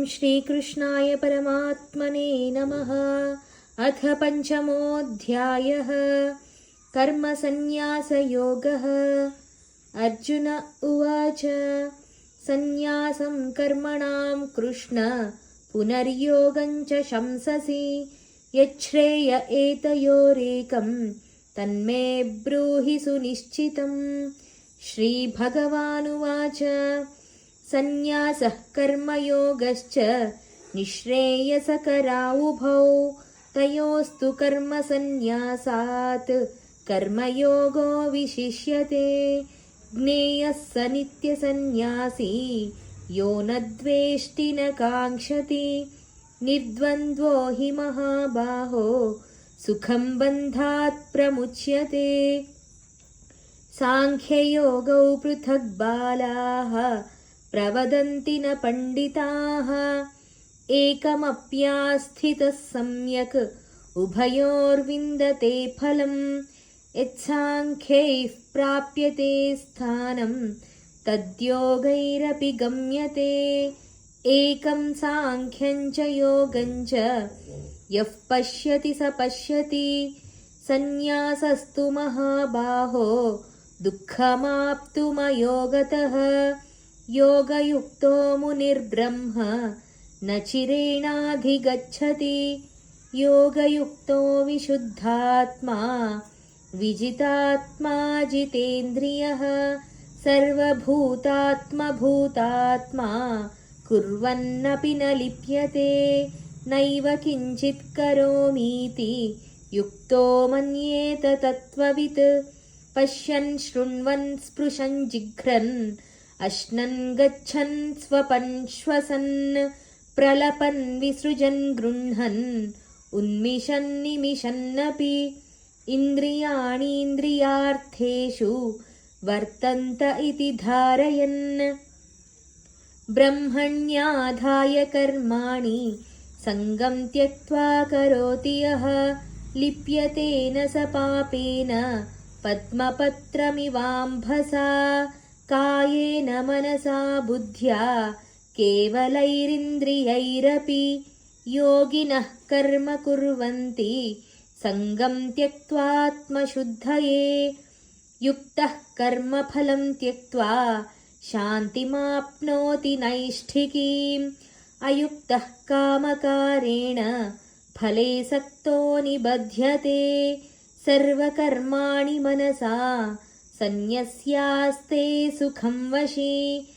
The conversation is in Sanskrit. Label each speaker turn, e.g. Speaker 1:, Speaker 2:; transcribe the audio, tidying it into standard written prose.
Speaker 1: श्रीकृष्णाय परमात्मने नमः। अथ पञ्चमोऽध्यायः। कर्मसन्न्यासयोगः। अर्जुन उवाच सन्न्यासं कर्मणां कृष्ण पुनर्योगं च शंससि यच्छ्रेय एतयोरेकं तन्मे ब्रूहि सुनिश्चितम्। श्रीभगवानुवाच सन्न्यासः कर्मयोगश्च निःश्रेयसकरावुभौ तयोस्तु कर्मसन्न्यासात् कर्मयोगो विशिष्यते। ज्ञेयः स नित्यसन्न्यासी यो न द्वेष्टि न काङ्क्षति निर्द्वन्द्वो हि महाबाहो सुखं बन्धात् प्रमुच्यते। साङ्ख्ययोगौ पृथक् बालाः प्रवदन्ति न पण्डिताः एकमप्यास्थितः सम्यक् उभयोर्विन्दते फलम्। यत्साङ्ख्यैः प्राप्यते स्थानं तद्योगैरपि गम्यते। एकं साङ्ख्यं च योगं च यः पश्यति स पश्यति सन्न्यासस्तु महाबाहो दुःखमाप्तुमयोगतः। योगयुक्तो मुनिर्ब्रह्म न चिरेणाधिगच्छति योगयुक्तो विशुद्धात्मा विजितात्मा जितेन्द्रियः। सर्वभूतात्मभूतात्मा कुर्वन्नपि न लिप्यते नैव किञ्चित् करोमीति युक्तो मन्येत तत्त्ववित्। पश्यन् शृण्वन् स्पृशन् जिघ्रन् अश्नन् गच्छन् स्वपन् श्वसन् प्रलपन् विसृजन् गृह्णन् उन्मिषन् निमिषन्नपि इन्द्रियाणीन्द्रियार्थेषु वर्तन्त इति धारयन्। ब्रह्मण्याधाय कर्माणि सङ्गं त्यक्त्वा करोति यः लिप्यते न स पापेन पद्मपत्रमिवाम्भसा। कायेन मनसा बुद्ध्या केवलैरिन्द्रियैरपि योगिनः कर्म कुर्वन्ति सङ्गं त्यक्त्वात्मशुद्धये। युक्तः कर्मफलं त्यक्त्वा शान्तिमाप्नोति नैष्ठिकीम्। अयुक्तः कामकारेण फले सक्तो निबध्यते। सर्वकर्माणि मनसा सन्न्यस्यास्ते सुखं वशी